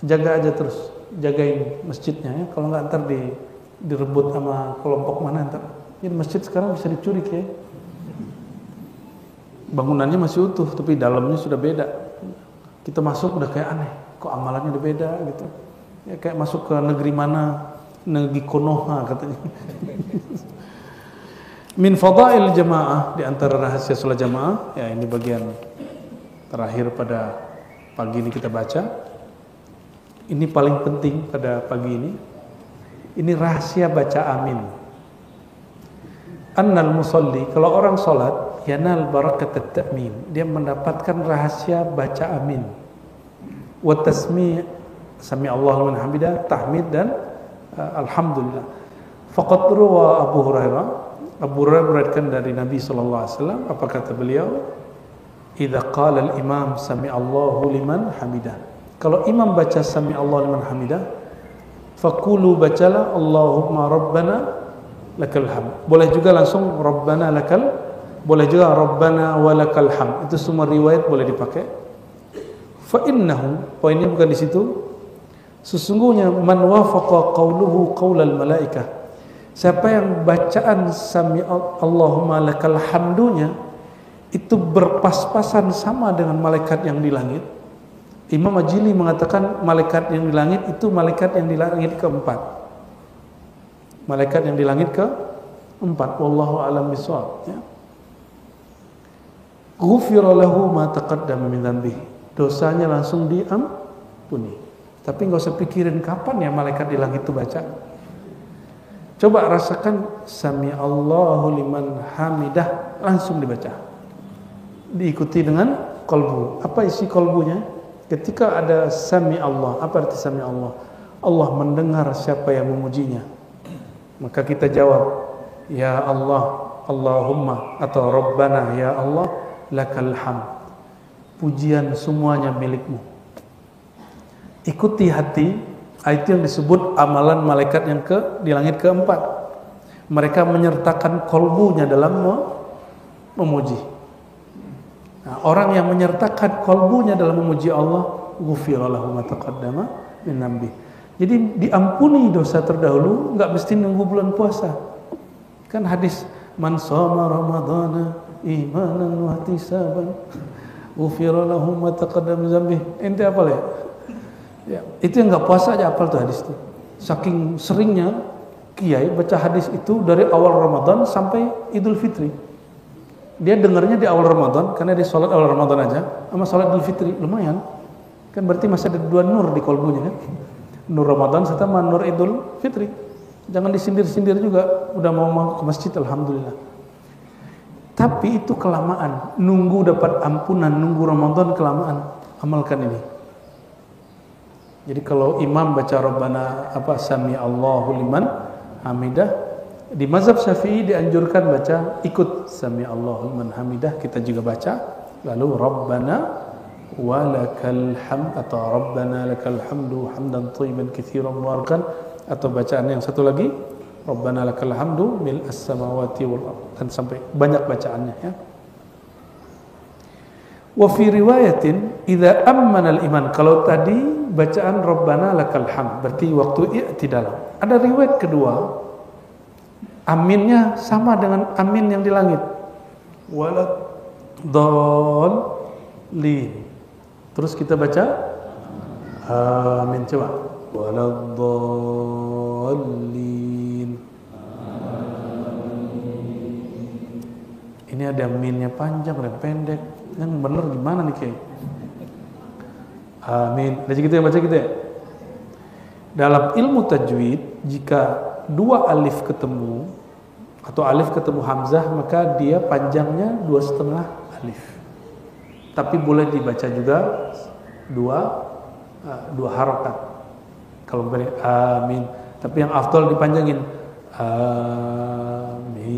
Jaga aja terus, jagain masjidnya, ya. Kalau nggak ntar direbut sama kelompok mana ntar. Jadi masjid sekarang bisa dicuri, ya. Bangunannya masih utuh, tapi dalamnya sudah beda. Kita masuk udah kayak aneh, kok amalannya udah beda gitu. Ya kayak masuk ke negeri mana, negeri Konoha katanya. Min fadail jamaah, di antara rahasia salat jamaah, ya ini bagian terakhir pada pagi ini kita baca. Ini paling penting pada pagi ini. Ini rahasia baca amin. Annal musalli, kalau orang salat, yanal barakat at-ta'min, dia mendapatkan rahasia baca amin. Wa tasmi' sami Allahu liman hamidah, tahmid dan alhamdulillah. Faqad rawa Abu Hurairah meriwayatkan dari Nabi sallallahu alaihi wasallam, apa kata beliau? Idza qala al-imam sami Allahu liman hamidah. Kalau imam baca sami Allahu liman hamidah, faqulu bacalah Allahumma rabbana lakal hamd. Boleh juga langsung rabbana lakal, boleh juga rabbana walakal hamd. Itu semua riwayat boleh dipakai. Fa innahu, poinnya bukan di situ. Sesungguhnya man wafaqa qauluhu qaulal malaikah, Siapa yang bacaan sami Allahumma lakal hamdunya itu berpas-pasan sama dengan malaikat yang di langit. Imam Majili mengatakan malaikat yang di langit itu malaikat yang di langit keempat. Malaikat yang di langit keempat. Wallahu a'lam bishawab. Ya. Ghufira lahu ma taqaddama min dhanbihi. Dosanya langsung diampuni. Tapi enggak usah pikirin kapan ya malaikat di langit itu baca. Coba rasakan sami Allahu liman hamidah, langsung dibaca. Diikuti dengan qalbu. Apa isi qalbunya? Ketika ada sami Allah, apa arti sami Allah? Allah mendengar siapa yang memujinya. Maka kita jawab, ya Allah, Allahumma atau Rabbana, ya Allah, lakal hamd. Pujian semuanya milikmu. Ikuti hati. Itu yang disebut amalan malaikat yang di langit keempat. Mereka menyertakan kolbunya dalam memuji. Nah, orang yang menyertakan kolbunya dalam memuji Allah, ghufira lahu ma taqaddama min dhanbi. Jadi diampuni dosa terdahulu, enggak mesti nunggu bulan puasa. Kan hadis man shoma ramadhana imanan wa ihtisaban ghufira lahu ma taqaddama min dhanbi. Ente apa ya? Ya, itu yang nggak puasa aja hafal tuh hadis itu. Saking seringnya kiai baca hadis itu dari awal Ramadan sampai Idul Fitri. Dia dengarnya di awal Ramadan karena dia sholat awal Ramadan aja, sama sholat Idul Fitri lumayan. Kan berarti masih ada dua nur di kolbunya kan. Nur Ramadan sama nur Idul Fitri. Jangan disindir-sindir juga. Udah mau ke masjid, alhamdulillah. Tapi itu kelamaan. Nunggu dapat ampunan, nunggu Ramadan kelamaan. Amalkan ini. Jadi kalau imam baca Rabbana sami Allahu liman hamidah, di mazhab Syafi'i dianjurkan baca ikut sami Allahu liman hamidah, kita juga baca lalu Rabbana walakal hamd atau Rabbana lakal hamdu hamdan thayyiban katsiran mubarakan, atau bacaan yang satu lagi Rabbana lakal hamdu mil as-samawati wal ardh, kan sampai banyak bacaannya ya. Wa fi riwayatin idza ammana al-iman, kalau tadi bacaan Rabbana lakal hamd berarti waktu i'tidal. Ada riwayat kedua aminnya sama dengan amin yang di langit. Waladdallin. Terus kita baca amin, coba. Waladdallin. Ini ada aminnya panjang dan pendek. Yang benar gimana nih Kiai? Amin. Jadi gitu ya, baca gitu ya. Dalam ilmu tajwid, jika dua alif ketemu atau alif ketemu hamzah, maka dia panjangnya 2,5 alif. Tapi boleh dibaca juga dua harokat. Kalau beri amin, tapi yang afdal dipanjangin amin,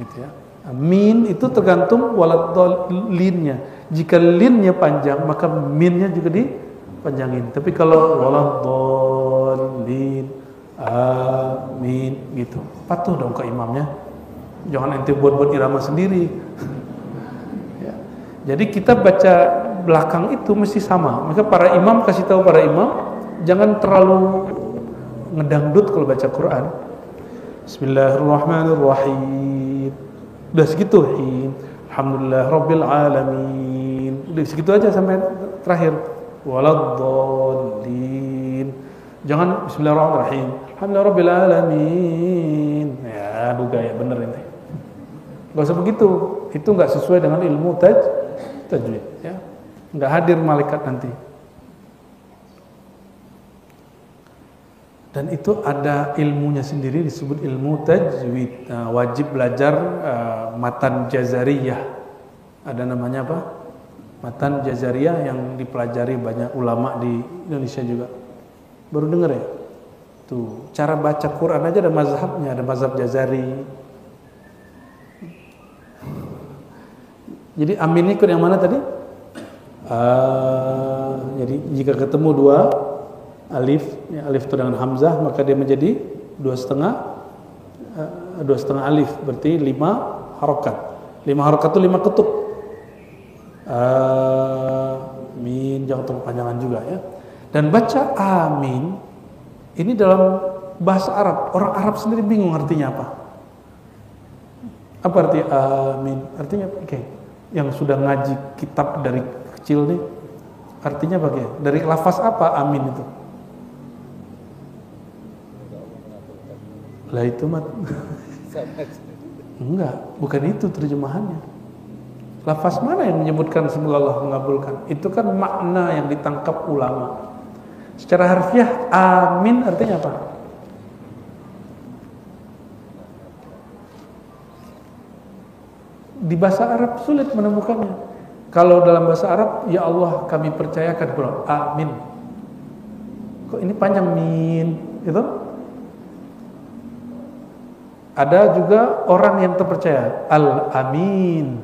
gitu ya. Min itu tergantung waladdolinnya. Jika linnya panjang, maka minnya juga dipanjangin. Tapi kalau waladdolin, amin, gitu. Patuh dong ke imamnya. Jangan ente buat-buat irama sendiri. Ya. Jadi kita baca belakang itu mesti sama. Maka para imam kasih tahu para imam, jangan terlalu ngedangdut kalau baca Quran. Bismillahirrahmanirrahim. Udah segitu, alhamdulillah rabbil alamin. Udah segitu aja sampai terakhir. Waladdallin. Jangan bismillahirrahmanirrahim. Alhamdulillah rabbil alamin. Ya, aduh gaya bener ini. Enggak usah begitu. Itu enggak sesuai dengan ilmu tajwid, ya. Enggak hadir malaikat nanti. Dan itu ada ilmunya sendiri disebut ilmu tajwid. Nah, wajib belajar matan jazariyah. Ada namanya apa? Matan jazariyah yang dipelajari banyak ulama di Indonesia juga. Baru dengar ya? Tuh, cara baca Quran aja ada mazhabnya, ada mazhab jazari. Jadi amin ikut yang mana tadi? Jadi jika ketemu dua alif, ya, alif itu dengan hamzah, maka dia menjadi 2,5 alif, berarti 5 harokat. 5 harokat itu 5 ketuk. Amin, jangan terlalu panjangan juga ya. Dan baca amin ini dalam bahasa Arab. Orang Arab sendiri bingung artinya apa. Apa arti amin? Artinya oke. Yang sudah ngaji kitab dari kecil nih, artinya bagaimana? Dari lafaz apa amin itu? Lah itu mat. Enggak, bukan itu terjemahannya. Lafaz mana yang menyebutkan semoga Allah mengabulkan? Itu kan makna yang ditangkap ulama. Secara harfiah amin artinya apa? Di bahasa Arab sulit menemukannya. Kalau dalam bahasa Arab, ya Allah kami percayakan kepada amin. Kok ini panjang min, gitu? Ada juga orang yang terpercaya al-amin.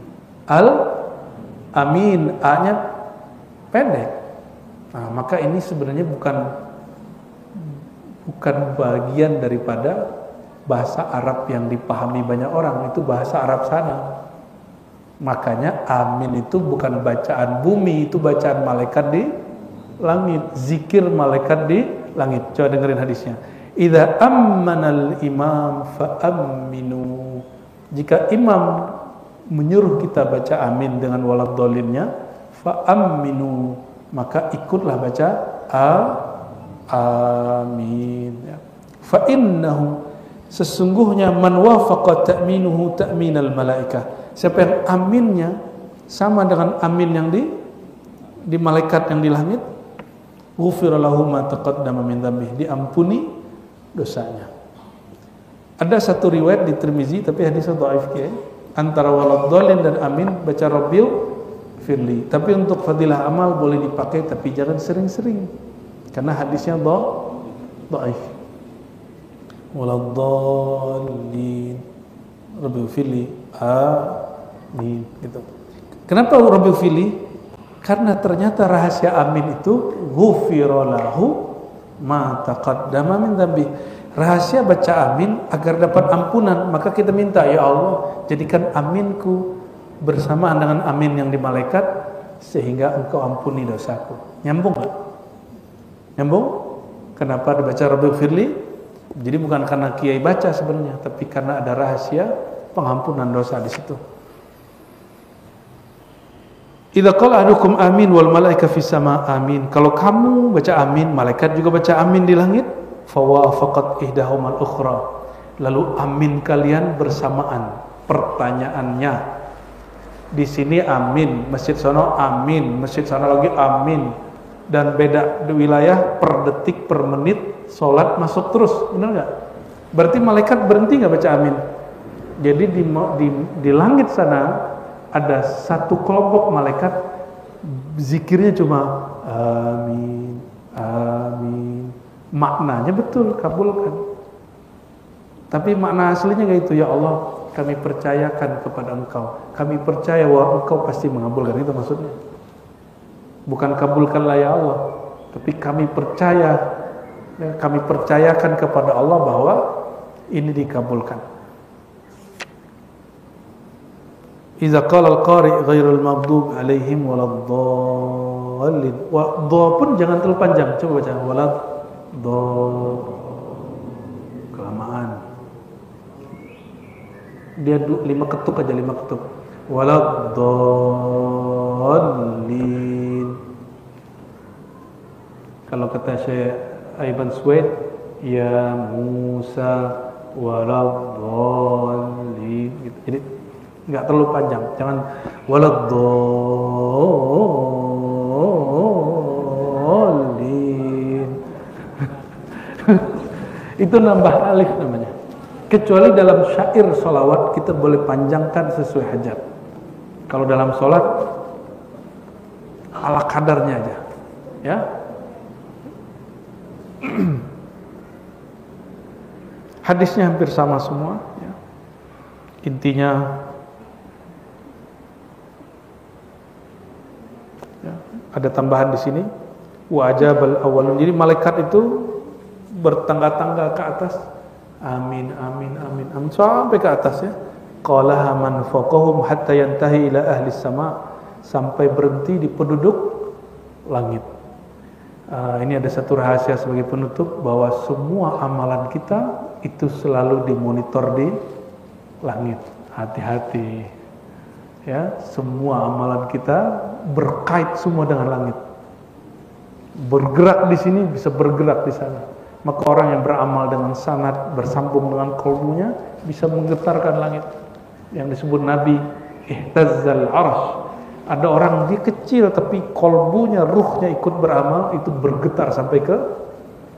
Al-amin, A-nya pendek. Nah, maka ini sebenarnya bukan bagian daripada bahasa Arab yang dipahami banyak orang, itu bahasa Arab sana. Makanya amin itu bukan bacaan bumi, itu bacaan malaikat di langit, zikir malaikat di langit. Coba dengerin hadisnya. Idza ammanal imam fa aminu. Jika imam menyuruh kita baca amin dengan waladhdallinnya, fa aminu, maka ikutlah baca amin. Fa innahu, sesungguhnya man wafaqa ta'minuhu ta'minal malaikah. Siapa yang aminnya sama dengan amin yang di malaikat yang di langit, ghufira lahu ma taqaddama min dzambihi, diampuni dosanya. Ada satu riwayat di Tirmizi tapi hadisnya dhaif ya. Antara waladhdallin dan amin baca rabbil firli. Tapi untuk fadilah amal boleh dipakai tapi jangan sering-sering. Karena hadisnya dhaif. Waladhdallin rabbil firli amin gitu. Kenapa rabbil firli? Karena ternyata rahasia amin itu ghufira lahu ma taqaddama min dzambi. Rahasia baca amin agar dapat ampunan, maka kita minta ya Allah jadikan aminku bersamaan dengan amin yang di malaikat sehingga engkau ampuni dosaku. Nyambung enggak? Nyambung? Kenapa dibaca rabbil firli? Jadi bukan karena kiai baca sebenarnya, tapi karena ada rahasia pengampunan dosa di situ. Idza qala ahadukum amin wal malaika fis sama amin. Kalau kamu baca amin, malaikat juga baca amin di langit. Fawafaqat ihdahumal ukhra. Lalu amin kalian bersamaan. Pertanyaannya, di sini amin, masjid sono amin, masjid sono lagi amin, dan beda di wilayah per detik per menit sholat masuk terus, benar nggak? Berarti malaikat berhenti nggak baca amin? Jadi di langit sana ada satu kelompok malaikat zikirnya cuma amin, amin. Maknanya betul, kabulkan. Tapi makna aslinya nggak itu. Ya Allah, kami percayakan kepada Engkau. Kami percaya bahwa Engkau pasti mengabulkan. Itu maksudnya. Bukan kabulkanlah ya Allah, tapi kami percaya. Kami percayakan kepada Allah bahwa ini dikabulkan. Iza qala al-qari' ghairul maghdub 'alaihim waladdallin. Wa dha pun jangan terlalu panjang. Coba baca kelamaan. Dia 5 ketuk aja, 5 ketuk. Waladdallin. Kalau kata Syekh Ibn Suwaid, ya Musa waladdallin gitu. Jadi enggak terlalu panjang. Jangan waladdallin. Itu nambah alif namanya. Kecuali dalam syair sholawat kita boleh panjangkan sesuai hajat. Kalau dalam sholat ala kadarnya aja, ya. Hadisnya hampir sama semua. Ya. Intinya, ya, ada tambahan di sini. Wajabal awalun. Jadi malaikat itu bertangga-tangga ke atas. Amin, amin, amin, amin, sampai ke atas ya. Qalaha man faqahum hatta yantahi ila ahli sama, sampai berhenti di penduduk langit. Ini ada satu rahasia sebagai penutup, bahwa semua amalan kita itu selalu dimonitor di langit. Hati-hati ya, semua amalan kita berkait semua dengan langit. Bergerak di sini bisa bergerak di sana. Maka orang yang beramal dengan sanad, bersambung dengan qalbunya, bisa menggetarkan langit. Yang disebut Nabi ihtazzal arsh. Ada orang dia kecil tapi qalbunya, ruhnya ikut beramal, itu bergetar sampai ke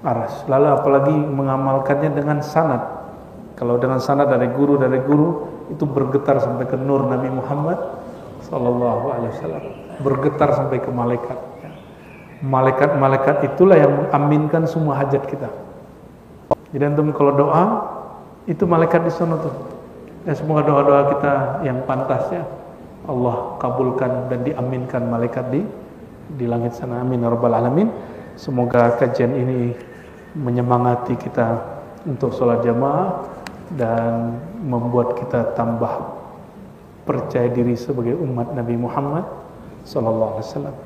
arsy. Lalu apalagi mengamalkannya dengan sanad. Kalau dengan sanad dari guru itu bergetar sampai ke nur Nabi Muhammad sallallahu alaihi wasallam, bergetar sampai ke malaikat. Malaikat-malaikat itulah yang mengaminkan semua hajat kita. Jadi antum kalau doa, itu malaikat di sana tuh. Ya, semoga doa-doa kita yang pantasnya Allah kabulkan dan diaminkan malaikat di langit sana. Amin ya rabbal alamin. Semoga kajian ini menyemangati kita untuk sholat jamaah dan membuat kita tambah percaya diri sebagai umat Nabi Muhammad sallallahu alaihi wasallam.